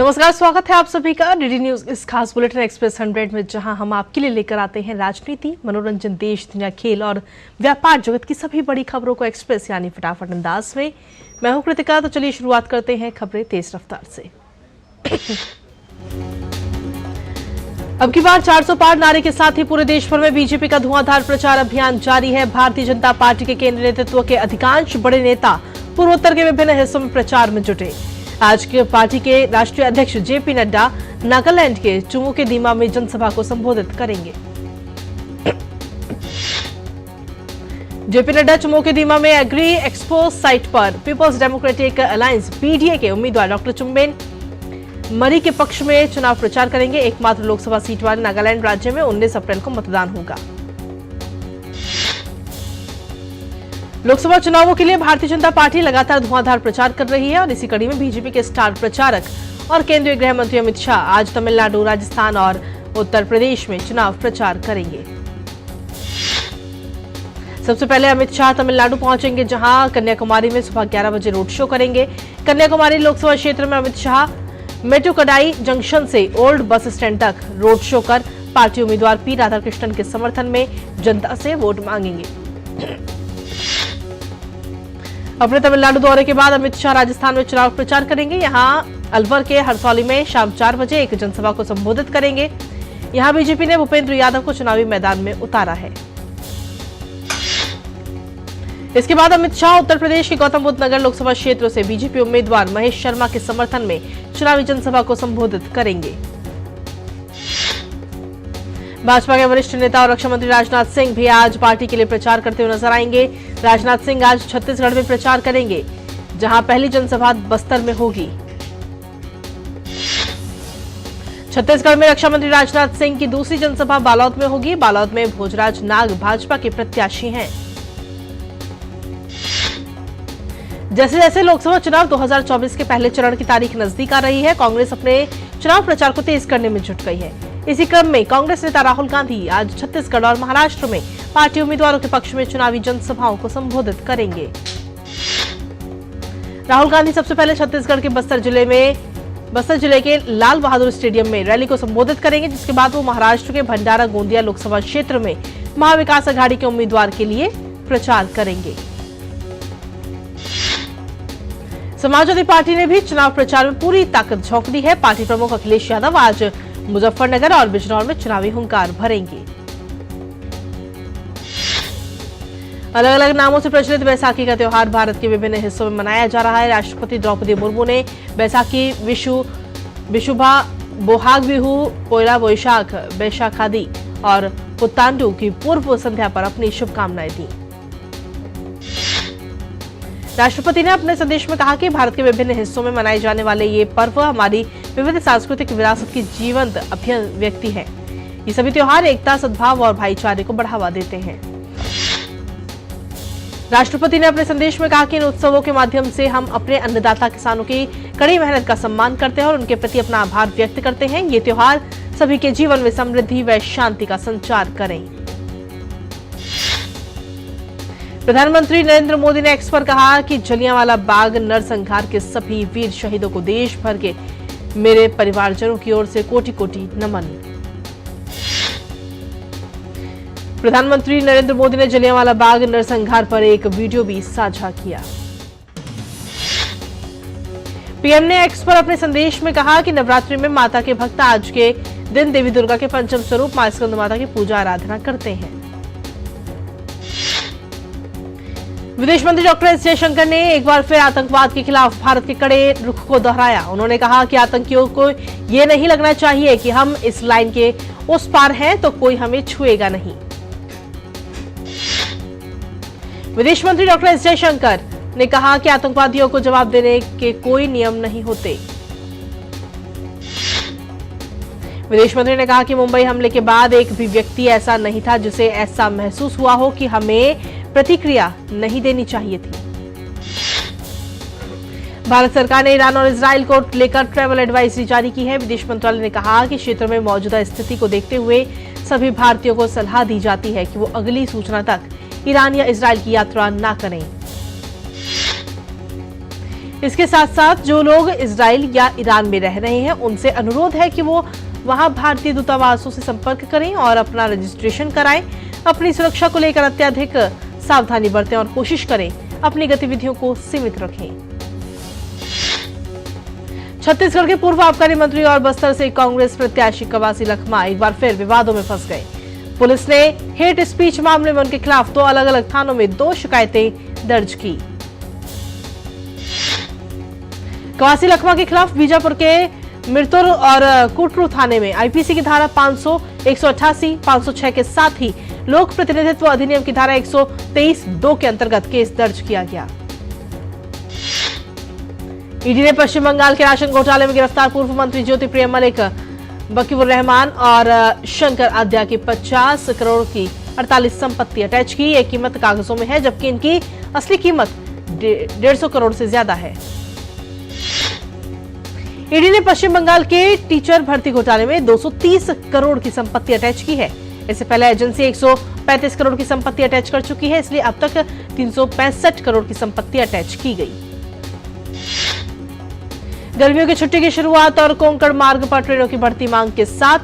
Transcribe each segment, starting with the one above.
नमस्कार, स्वागत है आप सभी का डीडी न्यूज इस खास बुलेटिन एक्सप्रेस 100 में, जहां हम आपके लिए लेकर आते हैं राजनीति, मनोरंजन, देश दुनिया, खेल और व्यापार जगत की सभी बड़ी खबरों को एक्सप्रेस यानी फटाफट अंदाज में। मैं हूं कृतिका, तो चलिए शुरुआत करते हैं खबरें तेज रफ्तार से। अब की बार 400 पार नारे के साथ ही पूरे देश भर में बीजेपी का धुआंधार प्रचार अभियान जारी है। भारतीय जनता पार्टी के केंद्रीय नेतृत्व के अधिकांश बड़े नेता पूर्वोत्तर के विभिन्न हिस्सों में प्रचार में जुटे। आज के पार्टी के राष्ट्रीय अध्यक्ष जेपी नड्डा नागालैंड के चुमोकेदीमा में जनसभा को संबोधित करेंगे। जेपी नड्डा चुमोकेदीमा में एग्री एक्सपो साइट पर पीपल्स डेमोक्रेटिक अलायंस पीडीए के उम्मीदवार डॉक्टर चुम्बेन मरी के पक्ष में चुनाव प्रचार करेंगे। एकमात्र लोकसभा सीट वाले नागालैंड राज्य में 19 अप्रैल को मतदान होगा। लोकसभा चुनावों के लिए भारतीय जनता पार्टी लगातार धुआंधार प्रचार कर रही है और इसी कड़ी में बीजेपी के स्टार प्रचारक और केंद्रीय गृह मंत्री अमित शाह आज तमिलनाडु, राजस्थान और उत्तर प्रदेश में चुनाव प्रचार करेंगे। सबसे पहले अमित शाह तमिलनाडु पहुंचेंगे, जहां कन्याकुमारी में सुबह 11 बजे रोड शो करेंगे। कन्याकुमारी लोकसभा क्षेत्र में अमित शाह मेटुकडाई जंक्शन से ओल्ड बस स्टैंड तक रोड शो कर पार्टी उम्मीदवार पी राधाकृष्णन के समर्थन में जनता से वोट मांगेंगे। अपने तमिलनाडु दौरे के बाद अमित शाह राजस्थान में चुनाव प्रचार करेंगे। यहां अलवर के हरसौली में शाम 4 बजे एक जनसभा को संबोधित करेंगे। यहां बीजेपी ने भूपेंद्र यादव को चुनावी मैदान में उतारा है। इसके बाद अमित शाह उत्तर प्रदेश के गौतम बुद्ध नगर लोकसभा क्षेत्र से बीजेपी उम्मीदवार महेश शर्मा के समर्थन में चुनावी जनसभा को संबोधित करेंगे। भाजपा के वरिष्ठ नेता और रक्षा मंत्री राजनाथ सिंह भी आज पार्टी के लिए प्रचार करते हुए नजर आएंगे। राजनाथ सिंह आज छत्तीसगढ़ में प्रचार करेंगे, जहां पहली जनसभा बस्तर में होगी। छत्तीसगढ़ में रक्षा मंत्री राजनाथ सिंह की दूसरी जनसभा बालोद में होगी। बालोद में भोजराज नाग भाजपा के प्रत्याशी हैं। जैसे जैसे लोकसभा चुनाव 2024 के पहले चरण की तारीख नजदीक आ रही है, कांग्रेस अपने चुनाव प्रचार को तेज करने में जुट गई है। इसी क्रम में कांग्रेस नेता राहुल गांधी आज छत्तीसगढ़ और महाराष्ट्र में पार्टी उम्मीदवारों के पक्ष में चुनावी जनसभाओं को संबोधित करेंगे। राहुल गांधी सबसे पहले छत्तीसगढ़ के बस्तर जिले के लाल बहादुर स्टेडियम में रैली को संबोधित करेंगे, जिसके बाद वो महाराष्ट्र के भंडारा गोंदिया लोकसभा क्षेत्र में महाविकास अघाड़ी के उम्मीदवार के लिए प्रचार करेंगे। समाजवादी पार्टी ने भी चुनाव प्रचार में पूरी ताकत झोंक दी है। पार्टी प्रमुख अखिलेश यादव आज मुजफ्फरनगर और बिजनौर में चुनावी हुंकार भरेंगे। अलग अलग नामों से प्रचलित बैसाखी का त्योहार भारत के विभिन्न हिस्सों में मनाया जा रहा है। राष्ट्रपति द्रौपदी मुर्मू ने बैसाखी, विशुभा, बोहाग बिहू, पोयला बोईशाख, बैशाखादी और पुत्तांडु की पूर्व संध्या पर अपनी शुभकामनाएं दी। राष्ट्रपति ने अपने संदेश में कहा कि भारत के विभिन्न हिस्सों में मनाए जाने वाले ये पर्व हमारी विविध सांस्कृतिक विरासत की जीवंत अभिव्यक्ति है। ये सभी त्योहार एकता, सद्भाव और भाईचारे को बढ़ावा देते हैं। राष्ट्रपति ने अपने संदेश में कहा कि इन उत्सवों के माध्यम से हम अपने अन्नदाता किसानों की कड़ी मेहनत का सम्मान करते हैं और उनके प्रति अपना आभार व्यक्त करते हैं। ये त्योहार सभी के जीवन में समृद्धि व शांति का संचार करें। प्रधानमंत्री नरेंद्र मोदी ने एक्स पर कहा कि जलियांवाला बाग नरसंहार के सभी वीर शहीदों को देश भर के मेरे परिवारजनों की ओर से कोटि कोटि नमन। प्रधानमंत्री नरेंद्र मोदी ने जलियांवाला बाग नरसंहार पर एक वीडियो भी साझा किया। पीएम ने एक्स पर अपने संदेश में कहा कि नवरात्रि में माता के भक्त आज के दिन देवी दुर्गा के पंचम स्वरूप मां स्कंद माता की पूजा आराधना करते हैं। विदेश मंत्री डॉक्टर एस जयशंकर ने एक बार फिर आतंकवाद के खिलाफ भारत के कड़े रुख को दोहराया। उन्होंने कहा कि आतंकियों को ये नहीं लगना चाहिए कि हम इस लाइन के उस पार हैं तो कोई हमें छुएगा नहीं। विदेश मंत्री डॉक्टर एस जयशंकर ने कहा कि आतंकवादियों को जवाब देने के कोई नियम नहीं होते। विदेश मंत्री ने कहा कि मुंबई हमले के बाद एक भी व्यक्ति ऐसा नहीं था जिसे ऐसा महसूस हुआ हो कि हमें प्रतिक्रिया नहीं देनी चाहिए थी। भारत सरकार ने ईरान और इजराइल को लेकर ट्रैवल एडवाइजरी जारी की है। विदेश मंत्रालय ने कहा कि क्षेत्र में मौजूदा स्थिति को देखते हुए सभी भारतीयों को सलाह दी जाती है कि वो अगली सूचना तक ईरान या इजराइल की यात्रा न करें। इसके साथ साथ जो लोग इजराइल या ईरान में रह रहे हैं उनसे अनुरोध है कि वो वहां भारतीय दूतावासों से संपर्क करें और अपना रजिस्ट्रेशन कराएं। अपनी सुरक्षा को लेकर अत्यधिक सावधानी बरतें और कोशिश करें अपनी गतिविधियों को सीमित रखें। छत्तीसगढ़ के पूर्व आबकारी मंत्री और बस्तर से कांग्रेस प्रत्याशी कवासी लखमा एक बार फिर विवादों में फंस गए। पुलिस ने हेट स्पीच मामले में उनके खिलाफ 2 अलग-अलग थानों में 2 शिकायतें दर्ज की। कवासी लखमा के खिलाफ बीजापुर के मिरतुर और कुटरू थाने में आईपीसी की धारा 500, 188, 506 के साथ ही लोक प्रतिनिधित्व अधिनियम की धारा 123(2) के अंतर्गत केस दर्ज किया गया। ईडी ने पश्चिम बंगाल के राशन घोटाले में गिरफ्तार पूर्व मंत्री ज्योतिप्रिय मलिक, बकीउर रहमान और शंकर आद्या की 50 करोड़ की 48 संपत्ति अटैच की। ये कीमत कागजों में है, जबकि इनकी असली कीमत 150 करोड़ से ज्यादा है। ईडी ने पश्चिम बंगाल के टीचर भर्ती घोटाले में 230 करोड़ की संपत्ति अटैच की है। इससे पहले एजेंसी 135 करोड़ की संपत्ति अटैच कर चुकी है, इसलिए अब तक 365 करोड़ की संपत्ति अटैच की गई। गर्मियों की छुट्टी की शुरुआत और कोंकण मार्ग पर ट्रेनों की बढ़ती मांग के साथ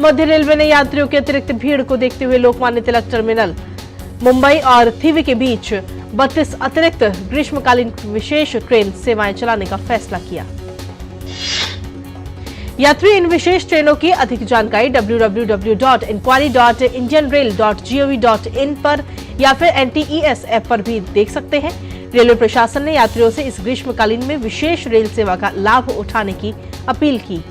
मध्य रेलवे ने यात्रियों की अतिरिक्त भीड़ को देखते हुए लोकमान्य तिलक टर्मिनल, मुंबई और थीवी के बीच 32 अतिरिक्त ग्रीष्मकालीन विशेष ट्रेन सेवाएं चलाने का फैसला किया। यात्री इन विशेष ट्रेनों की अधिक जानकारी www.inquiry.indianrail.gov.in पर या फिर NTES ऐप पर भी देख सकते हैं। रेलवे प्रशासन ने यात्रियों से इस ग्रीष्मकालीन में विशेष रेल सेवा का लाभ उठाने की अपील की।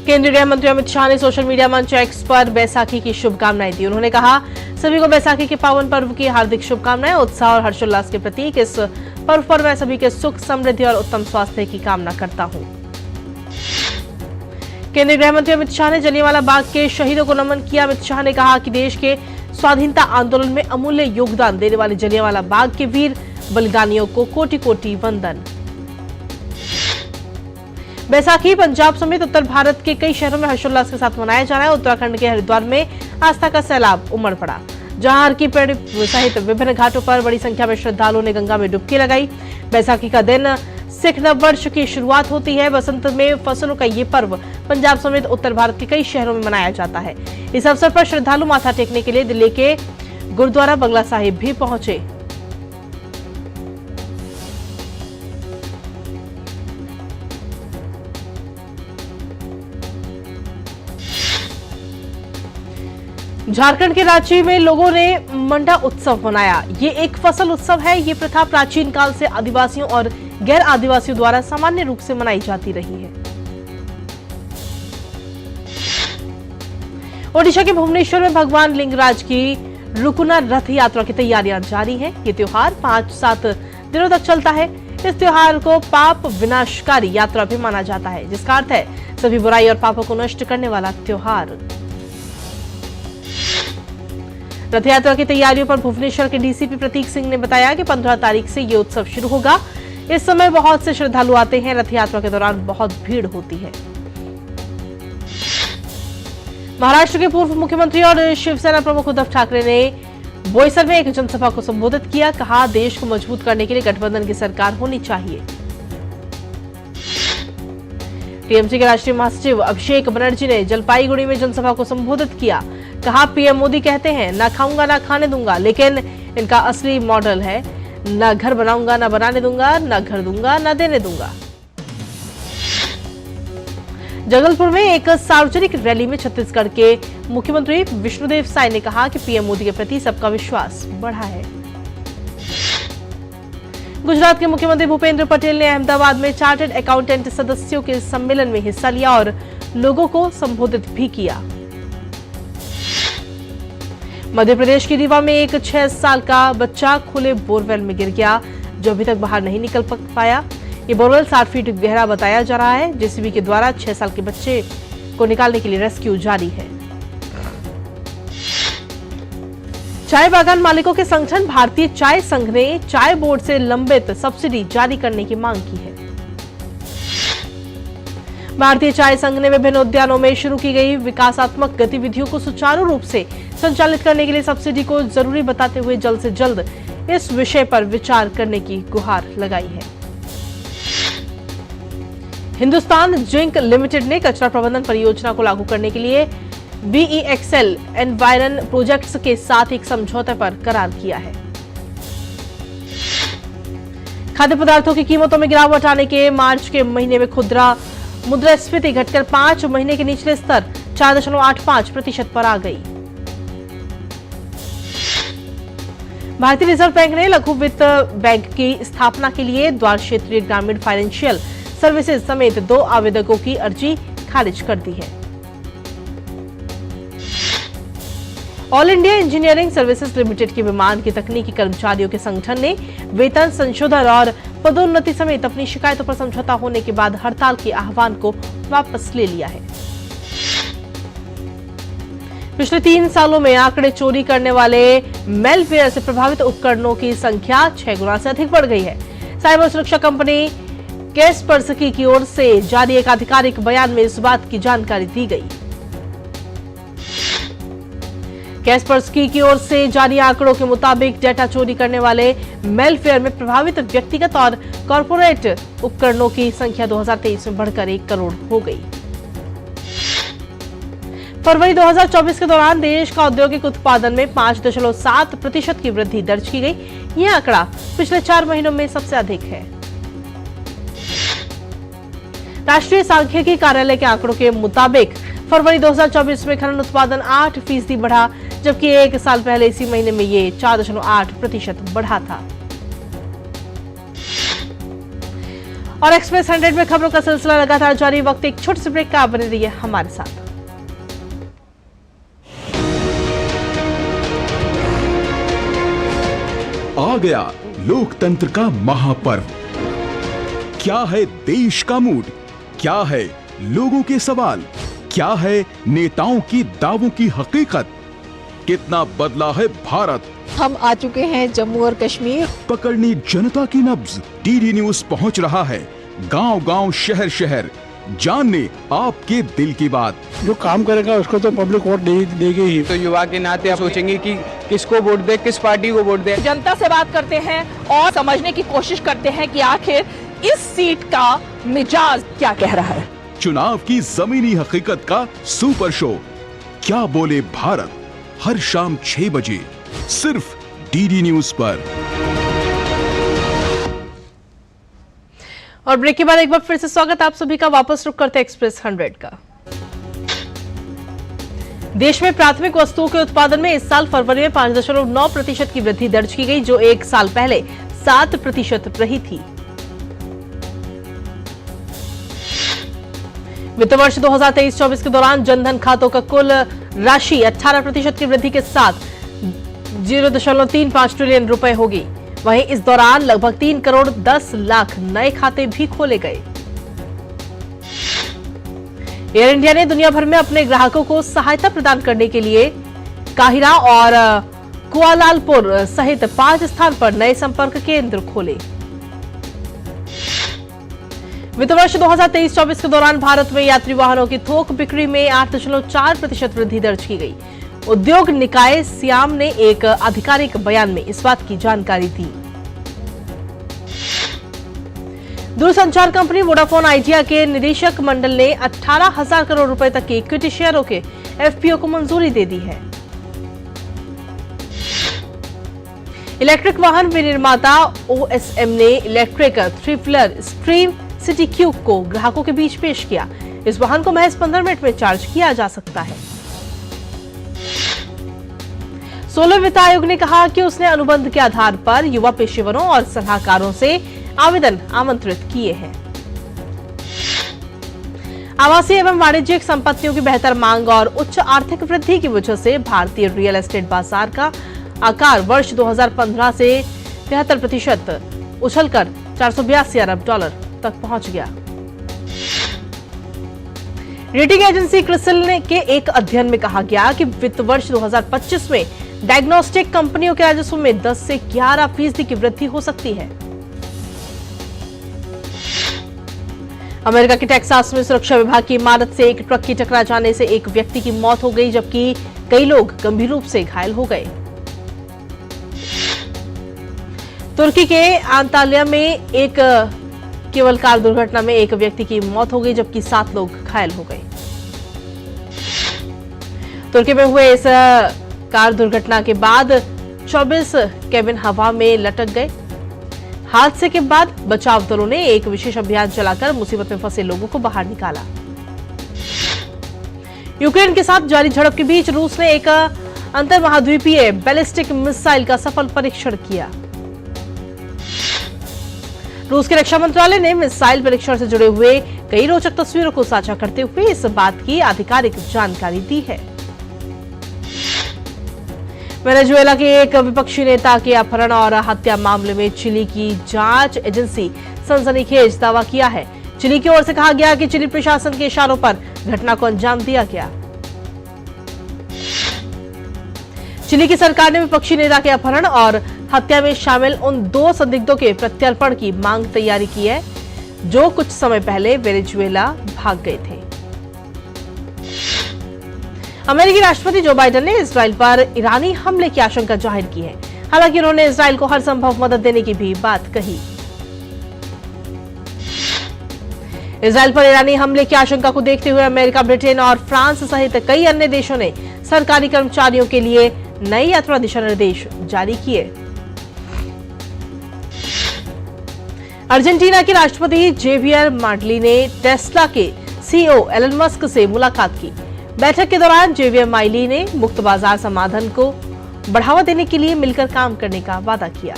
केंद्रीय गृह मंत्री अमित शाह ने सोशल मीडिया मंच एक्स पर बैसाखी की शुभकामनाएं दी। उन्होंने कहा, सभी को बैसाखी के पावन पर्व की हार्दिक शुभकामनाएं। उत्साह और हर्षोल्लास के प्रतीक इस पर्व पर मैं सभी के सुख, समृद्धि और उत्तम स्वास्थ्य की कामना करता हूं। केंद्रीय गृह मंत्री अमित शाह ने जलियांवाला बाग के शहीदों को नमन किया। अमित शाह ने कहा कि देश के स्वाधीनता आंदोलन में अमूल्य योगदान देने वाले जलियांवाला बाग के वीर बलिदानियों को कोटि कोटि वंदन। बैसाखी पंजाब समेत उत्तर भारत के कई शहरों में हर्षोल्लास के साथ मनाया जा रहा है। उत्तराखंड के हरिद्वार में आस्था का सैलाब उमड़ पड़ा, जहां हर की पेड़ सहित विभिन्न घाटों पर बड़ी संख्या में श्रद्धालुओं ने गंगा में डुबकी लगाई। बैसाखी का दिन सिख नववर्ष की शुरुआत होती है। बसंत में फसलों का ये पर्व पंजाब समेत उत्तर भारत के कई शहरों में मनाया जाता है। इस अवसर पर श्रद्धालु माथा टेकने के लिए दिल्ली के गुरुद्वारा बंगला साहिब भी पहुंचे। झारखंड के रांची में लोगों ने मंडा उत्सव मनाया। ये एक फसल उत्सव है। ये प्रथा प्राचीन काल से आदिवासियों और गैर आदिवासियों द्वारा सामान्य रूप से मनाई जाती रही है। ओडिशा के भुवनेश्वर में भगवान लिंगराज की रुकुना रथ यात्रा की तैयारियां जारी हैं। ये त्योहार 5-7 दिनों तक चलता है। इस त्योहार को पाप विनाशकारी यात्रा भी माना जाता है, जिसका अर्थ है सभी बुराई और पापों को नष्ट करने वाला त्योहार। रथ यात्रा की तैयारियों पर भुवनेश्वर के डीसीपी प्रतीक सिंह ने बताया कि 15 तारीख से ये उत्सव शुरू होगा। इस समय बहुत से श्रद्धालु आते हैं। रथ यात्रा के दौरान बहुत भीड़ होती है। महाराष्ट्र के पूर्व मुख्यमंत्री और शिवसेना प्रमुख उद्धव ठाकरे ने बोईसर में एक जनसभा को संबोधित किया। कहा, देश को मजबूत करने के लिए गठबंधन की सरकार होनी चाहिए। टीएमसी के राष्ट्रीय महासचिव अभिषेक बनर्जी ने जलपाईगुड़ी में जनसभा को संबोधित किया। कहा, पीएम मोदी कहते हैं ना खाऊंगा ना खाने दूंगा, लेकिन इनका असली मॉडल है ना घर बनाऊंगा ना बनाने दूंगा, ना घर दूंगा ना देने दूंगा। जगलपुर में एक सार्वजनिक रैली में छत्तीसगढ़ के मुख्यमंत्री विष्णुदेव साय ने कहा कि पीएम मोदी के प्रति सबका विश्वास बढ़ा है। गुजरात के मुख्यमंत्री भूपेंद्र पटेल ने अहमदाबाद में चार्टर्ड अकाउंटेंट सदस्यों के सम्मेलन में हिस्सा लिया और लोगों को संबोधित भी किया। मध्य प्रदेश की रीवा में एक 6 साल का बच्चा खुले बोरवेल में गिर गया, जो अभी तक बाहर नहीं निकल पाया। ये बोरवेल 60 फीट गहरा बताया जा रहा है। जेसीबी के द्वारा 6 साल के बच्चे को निकालने के लिए रेस्क्यू जारी है। चाय बागान मालिकों के संगठन भारतीय चाय संघ ने चाय बोर्ड से लंबित सब्सिडी जारी करने की मांग की है। भारतीय चाय संघ ने विभिन्न उद्यानों में शुरू की गई विकासात्मक गतिविधियों को सुचारू रूप से संचालित करने के लिए सब्सिडी को जरूरी बताते हुए जल्द से जल्द इस विषय पर विचार करने की गुहार लगाई है। हिंदुस्तान जिंक लिमिटेड ने कचरा प्रबंधन परियोजना को लागू करने के लिए BEXL एनवायरन प्रोजेक्ट्स के साथ एक समझौते पर करार किया है। खाद्य पदार्थों की कीमतों में गिरावट आने के मार्च के महीने में खुदरा मुद्रास्फीति घटकर 5 महीने के निचले स्तर 4.85% पर आ गई। भारतीय रिजर्व बैंक ने लघु वित्त बैंक की स्थापना के लिए द्वार क्षेत्रीय ग्रामीण फाइनेंशियल सर्विसेज समेत 2 आवेदकों की अर्जी खारिज कर दी है। All India engineering services limited के विमान के तकनीकी कर्मचारियों के संगठन ने वेतन संशोधन और पदोन्नति समेत अपनी शिकायतों पर समझौता होने के बाद हड़ताल के आह्वान को वापस ले लिया है। पिछले 3 सालों में आंकड़े चोरी करने वाले मेलवेयर से प्रभावित उपकरणों की संख्या 6 गुना से अधिक बढ़ गई है। साइबर सुरक्षा कंपनी कैस्परस्की की ओर से जारी एक आधिकारिक बयान में इस बात की जानकारी दी गई। कैस्परस्की की ओर से जारी आंकड़ों के मुताबिक डेटा चोरी करने वाले मेलवेयर में प्रभावित व्यक्तिगत और कॉर्पोरेट उपकरणों की संख्या 2023 में बढ़कर 1 करोड़ हो गई। फरवरी 2024 के दौरान देश का औद्योगिक उत्पादन में 5.7% की वृद्धि दर्ज की गई। यह आंकड़ा पिछले 4 महीनों में सबसे अधिक है। राष्ट्रीय सांख्यिकी कार्यालय के आंकड़ों के मुताबिक फरवरी 2024 में खनन उत्पादन 8% बढ़ा, जबकि 1 साल पहले इसी महीने में ये 4.8% बढ़ा था। और एक्सप्रेस 100 में खबरों का सिलसिला लगातार जारी। वक्त एक छोटे से ब्रेक का, बने रहिए हमारे साथ। आ गया लोकतंत्र का महापर्व। क्या है देश का मूड, क्या है लोगों के सवाल, क्या है नेताओं की दावों की हकीकत, कितना बदला है भारत। हम आ चुके हैं जम्मू और कश्मीर। पकड़नी जनता की नब्ज। DD न्यूज पहुंच रहा है गांव-गांव, शहर-शहर, जानने आपके दिल की बात। जो काम करेगा उसको तो पब्लिक वोट देगी ही। तो युवा के नाते आप सोचेंगे कि किसको वोट दे, किस पार्टी को वोट दे। जनता से बात करते हैं और समझने की कोशिश करते हैं कि आखिर इस सीट का मिजाज क्या कह रहा है। चुनाव की जमीनी हकीकत का सुपर शो क्या बोले भारत, हर शाम 6 बजे सिर्फ DD न्यूज पर। और ब्रेक के बाद एक बार फिर से स्वागत आप सभी का। वापस रुक करते एक्सप्रेस 100 का। देश में प्राथमिक वस्तुओं के उत्पादन में इस साल फरवरी में 5.9% की वृद्धि दर्ज की गई, जो 1 साल पहले 7% रही थी। वित्त वर्ष 2023-24 के दौरान जनधन खातों का कुल राशि 18% की वृद्धि के साथ 0.35 ट्रिलियन रुपए होगी। वहीं इस दौरान लगभग 3 करोड़ 10 लाख नए खाते भी खोले गए। एयर इंडिया ने दुनिया भर में अपने ग्राहकों को सहायता प्रदान करने के लिए काहिरा और कुआलालंपुर सहित 5 स्थान पर नए संपर्क केंद्र खोले। वित्त वर्ष 2023-24 के दौरान भारत में यात्री वाहनों की थोक बिक्री में 8.4% वृद्धि दर्ज की गई। उद्योग निकाय सियाम ने एक आधिकारिक बयान में इस बात की जानकारी दी। दूरसंचार कंपनी वोडाफोन आइडिया के निदेशक मंडल ने 18,000 करोड़ रुपए तक के इक्विटी शेयरों के FPO को मंजूरी दे दी है। इलेक्ट्रिक वाहन विनिर्माता OSM ने इलेक्ट्रिक 3-व्हीलर स्ट्रीम सिटी क्यूब को ग्राहकों के बीच पेश किया। इस वाहन को महज 15 मिनट में चार्ज किया जा सकता है। 16वें वित्त आयोग ने कहा कि उसने अनुबंध के आधार पर युवा पेशेवरों और सलाहकारों से आवेदन आमंत्रित किए हैं। आवासीय एवं वाणिज्यिक संपत्तियों की बेहतर मांग और उच्च आर्थिक वृद्धि की वजह से भारतीय रियल एस्टेट बाजार का आकार वर्ष 2015 से 73% उछलकर $482 अरब तक पहुंच गया। रेटिंग एजेंसी क्रिसिल के एक अध्ययन में कहा गया कि वित्त वर्ष 2025 में डायग्नोस्टिक कंपनियों के राजस्व में 10 से 11% की वृद्धि हो सकती है। अमेरिका के टेक्सास में सुरक्षा विभाग की इमारत से एक ट्रक की टकरा जाने से एक व्यक्ति की मौत हो गई, जबकि कई लोग गंभीर रूप से घायल हो गए। तुर्की के अंताल्या में एक केवल कार दुर्घटना में एक व्यक्ति की मौत हो गई, जबकि 7 लोग घायल हो गए। तुर्की में हुए इस कार दुर्घटना के बाद 24 केबिन हवा में लटक गए। हादसे के बाद बचाव दलों ने एक विशेष अभियान चलाकर मुसीबत में फंसे लोगों को बाहर निकाला। यूक्रेन के साथ जारी झड़प के बीच रूस ने एक अंतर महाद्वीपीय बैलिस्टिक मिसाइल का सफल परीक्षण किया। रूस के रक्षा मंत्रालय ने मिसाइल परीक्षण से जुड़े हुए कई रोचक तस्वीरों को साझा करते हुए इस बात की आधिकारिक जानकारी दी है। वेनेजुएला के एक विपक्षी नेता के अपहरण और हत्या मामले में चिली की जांच एजेंसी सनसनीखेज दावा किया है। चिली की ओर से कहा गया कि चिली प्रशासन के इशारों पर घटना को अंजाम दिया गया। चिली की सरकार ने विपक्षी नेता के अपहरण और हत्या में शामिल उन 2 संदिग्धों के प्रत्यर्पण की मांग तैयारी की है, जो कुछ समय पहले वेनेजुएला भाग गए थे। अमेरिकी राष्ट्रपति जो बाइडेन ने इजराइल पर ईरानी हमले की आशंका जाहिर की है। हालांकि उन्होंने इजराइल को हर संभव मदद देने की भी बात कही। इजराइल पर ईरानी हमले की आशंका को देखते हुए अमेरिका, ब्रिटेन और फ्रांस सहित कई अन्य देशों ने सरकारी कर्मचारियों के लिए नई यात्रा दिशा निर्देश जारी किए। अर्जेंटीना के राष्ट्रपति जेवियर मार्टली ने टेस्ला के सीईओ एलन मस्क से मुलाकात की। बैठक के दौरान जेवियर माइली ने मुक्त बाजार समाधान को बढ़ावा देने के लिए मिलकर काम करने का वादा किया।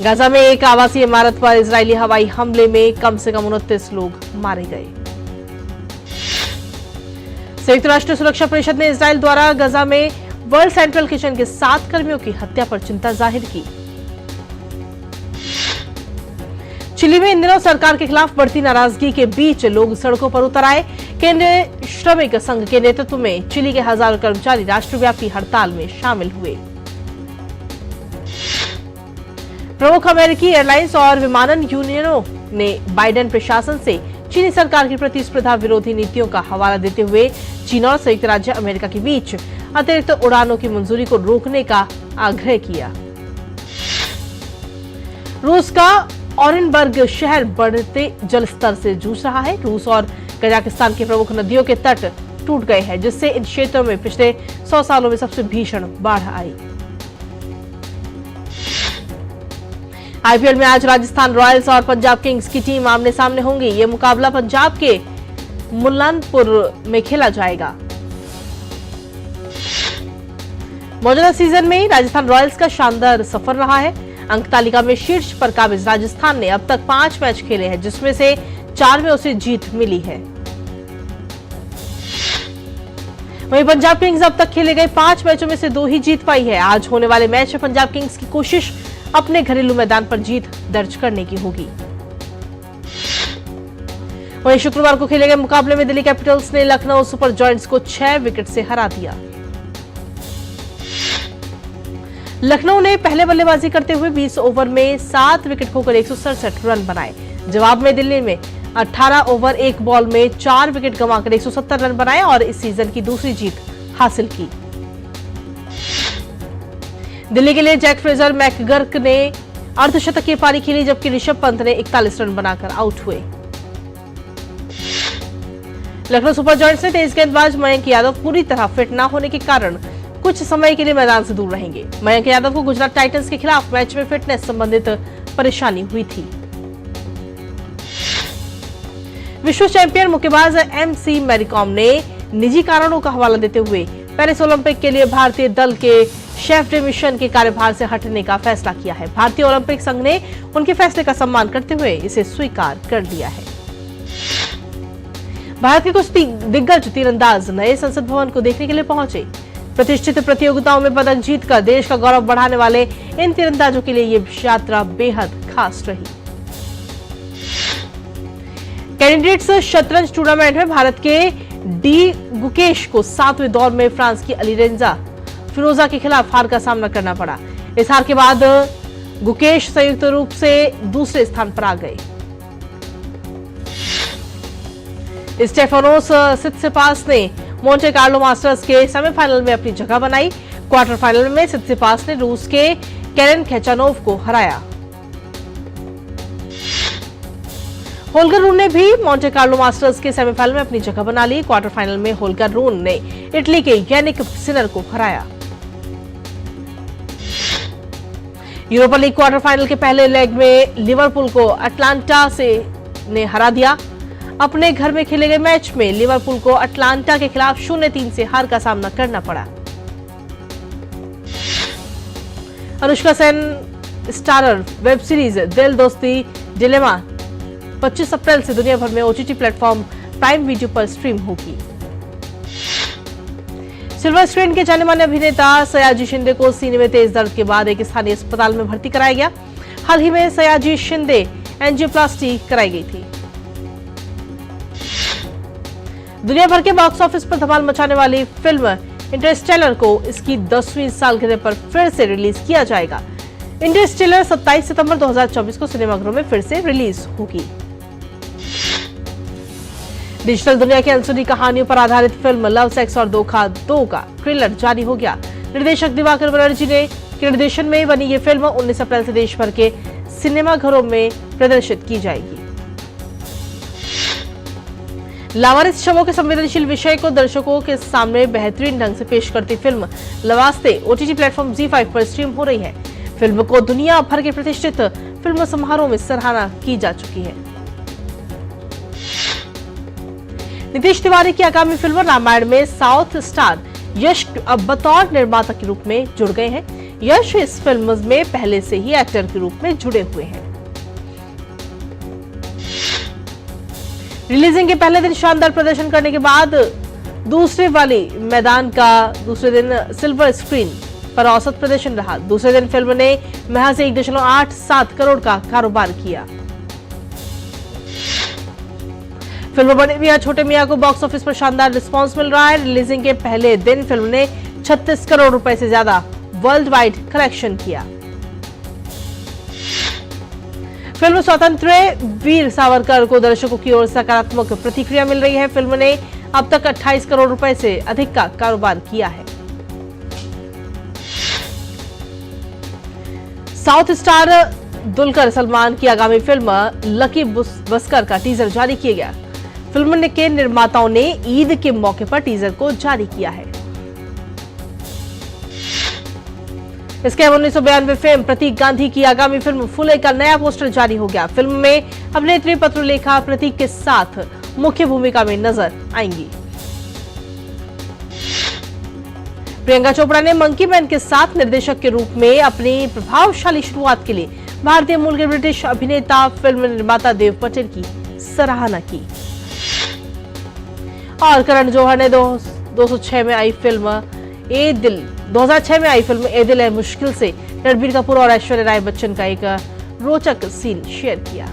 गाजा में एक आवासीय इमारत पर इजरायली हवाई हमले में कम से कम 29 लोग मारे गए। संयुक्त राष्ट्र सुरक्षा परिषद ने इजराइल द्वारा गाजा में वर्ल्ड सेंट्रल किचन के 7 कर्मियों की हत्या पर चिंता जाहिर की। चिली में इन दिनों सरकार के खिलाफ बढ़ती नाराजगी के बीच लोग सड़कों पर उतर आए। केंद्रीय श्रमिक संघ के नेतृत्व में चिली के हजारों कर्मचारी राष्ट्रव्यापी हड़ताल में शामिल हुए। प्रमुख अमेरिकी एयरलाइंस और विमानन यूनियनों ने बाइडेन प्रशासन से चीनी सरकार की प्रतिस्पर्धा विरोधी नीतियों का हवाला देते हुए चीन और संयुक्त राज्य अमेरिका के बीच अतिरिक्त उड़ानों की मंजूरी को रोकने का आग्रह किया। रूस का ऑरेनबर्ग शहर बढ़ते जलस्तर से जूझ रहा है। रूस और कजाकिस्तान की प्रमुख नदियों के तट टूट गए हैं, जिससे इन क्षेत्रों में पिछले 100 सालों में सबसे भीषण बाढ़ आई। आईपीएल में आज राजस्थान रॉयल्स और पंजाब किंग्स की टीम आमने सामने होंगी। ये मुकाबला पंजाब के मुल्लानपुर में खेला जाएगा। मौजूदा सीजन में राजस्थान रॉयल्स का शानदार सफर रहा है। अंक तालिका में शीर्ष पर काबिज राजस्थान ने अब तक 5 मैच खेले हैं, जिसमें से 4 में उसे जीत मिली है। वहीं पंजाब किंग्स अब तक खेले गए 5 मैचों में से 2 ही जीत पाई है। आज होने वाले मैच में पंजाब किंग्स की कोशिश अपने घरेलू मैदान पर जीत दर्ज करने की होगी। वहीं शुक्रवार को खेले गए मुकाबले में दिल्ली कैपिटल्स ने लखनऊ सुपर जायंट्स को 6 विकेट से हरा दिया। लखनऊ ने पहले बल्लेबाजी करते हुए 20 ओवर में 7 विकेट खोकर 167 रन बनाए। जवाब में दिल्ली में 18 ओवर 1 बॉल में 4 विकेट गंवाकर 170 रन बनाए और इस सीजन की दूसरी जीत हासिल की। दिल्ली के लिए जैक फ्रेजर मैकगर्क ने अर्धशतकीय पारी खेली, जबकि ऋषभ पंत ने 41 रन बनाकर आउट हुए। लखनऊ सुपर जायंट्स ने तेज गेंदबाज मयंक यादव पूरी तरह फिट न होने के कारण कुछ समय के लिए मैदान से दूर रहेंगे। मयंक यादव को गुजरात टाइटंस के खिलाफ मैच में फिटनेस संबंधित परेशानी हुई थी। विश्व चैंपियन मुक्केबाज एमसी मैरीकॉम ने निजी कारणों का हवाला देते हुए पेरिस ओलंपिक के लिए भारतीय दल के शेफ डे मिशन के कार्यभार से हटने का फैसला किया है। भारतीय ओलंपिक संघ ने उनके फैसले का सम्मान करते हुए इसे स्वीकार कर लिया है। भारत के कुछ दिग्गज तीरंदाज नए संसद भवन को देखने के लिए पहुंचे। प्रतिष्ठित प्रतियोगिताओं में पदक जीतकर देश का गौरव बढ़ाने वाले इन तीरंदाजों के लिए ये यात्रा बेहद खास रही। कैंडिडेट्स शतरंज टूर्नामेंट में भारत के डी गुकेश को 7वें दौर में फ्रांस की अलीरेजा फिरोजा के खिलाफ हार का सामना करना पड़ा। इस हार के बाद गुकेश संयुक्त रूप से दूसरे स्थान पर आ गए। स्टेफानोस सित्सिपास ने मोंटे कार्लो मास्टर्स के सेमीफाइनल में अपनी जगह बनाई। क्वार्टर फाइनल में सित्सिपास ने रूस के कैरेन खेचानोव को हराया। होल्गर रून ने भी मॉन्टे कार्लो मास्टर्स के सेमीफाइनल में अपनी जगह बना ली। क्वार्टर फाइनल में होल्गर रून ने इटली के यानिक सिनर को हराया। यूरोपा लीग क्वार्टर फाइनल के पहले लेग में लिवरपूल को अटलांटा ने हरा दिया। अपने घर में खेले गए मैच में लिवरपूल को अटलांटा के खिलाफ 0-3 से हार का सामना करना पड़ा। Anushka Sen starrer web series दिल दोस्ती डिलेमा 25 अप्रैल से दुनिया भर में ओटीटी प्लेटफॉर्म प्राइम वीडियो पर स्ट्रीम होगी। सिल्वर स्क्रीन के जाने माने अभिनेता सयाजी शिंदे को सीने में तेज दर्द के बाद एक स्थानीय अस्पताल में भर्ती कराया गया। हाल ही में सयाजी शिंदे एंजियोप्लास्टी कराई गई थी। दुनिया भर के बॉक्स ऑफिस पर धमाल मचाने वाली फिल्म इंटरस्टेलर को इसकी 10वीं सालगिरह पर फिर से रिलीज किया जाएगा। इंटरस्टेलर 27 सितंबर 2024 को सिनेमाघरों में फिर से रिलीज होगी। डिजिटल दुनिया की अनसुनी कहानियों पर आधारित फिल्म लव सेक्स और धोखा 2 का ट्रेलर जारी हो गया। निर्देशक दिवाकर बनर्जी के निर्देशन में बनी ये फिल्म 19 अप्रैल से देश भर के सिनेमाघरों में प्रदर्शित की जाएगी। लावारिस शवों के संवेदनशील विषय को दर्शकों के सामने बेहतरीन ढंग से पेश करती फिल्म लवास्ते ओटीटी प्लेटफॉर्म ZEE5 पर स्ट्रीम हो रही है। फिल्म को दुनिया भर के प्रतिष्ठित फिल्म समारोह में सराहना की जा चुकी है। नीतीश तिवारी की आगामी फिल्म रामायण में साउथ स्टार यश अब बतौर निर्माता के रूप में जुड़ गए हैं। यश इस फिल्म में पहले से ही एक्टर के रूप में जुड़े हुए हैं। रिलीजिंग के पहले दिन शानदार प्रदर्शन करने के बाद दूसरे वाली मैदान का दूसरे दिन सिल्वर स्क्रीन पर औसत प्रदर्शन रहा। दूसरे दिन फिल्म ने महज 1.87 करोड़ का कारोबार किया। फिल्म बड़े मियां छोटे मियां को बॉक्स ऑफिस पर शानदार रिस्पांस मिल रहा है। रिलीजिंग के पहले दिन फिल्म ने 36 करोड़ रुपए से ज्यादा वर्ल्ड वाइड कलेक्शन किया। फिल्म स्वतंत्र वीर सावरकर को दर्शकों की ओर सकारात्मक प्रतिक्रिया मिल रही है। फिल्म ने अब तक 28 करोड़ रुपए से अधिक का कारोबार किया है। साउथ स्टार दुलकर सलमान की आगामी फिल्म लकी बस्कर का टीजर जारी किया गया। फिल्म के निर्माताओं ने ईद के मौके पर टीजर को जारी किया है। इसके 1992 फेम प्रतीक गांधी की आगामी फिल्म फुले का नया पोस्टर जारी हो गया। फिल्म में अभिनेत्री पत्रलेखा प्रतीक के साथ मुख्य भूमिका में नजर आएंगी। प्रियंका चोपड़ा ने मंकी मैन के साथ निर्देशक के रूप में अपनी प्रभावशाली शुरुआत के लिए भारतीय मूल के ब्रिटिश अभिनेता फिल्म निर्माता देव पटेल की सराहना की। और करण जौहर ने 2006 में आई फिल्म ए दिल है मुश्किल से रणबीर कपूर और ऐश्वर्या राय बच्चन का एक रोचक सीन शेयर किया।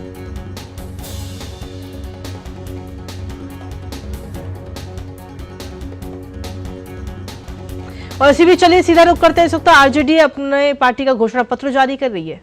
और इसी बीच चलिए सीधा रुख करते हैं। इस वक्त आरजेडी अपने पार्टी का घोषणा पत्र जारी कर रही है।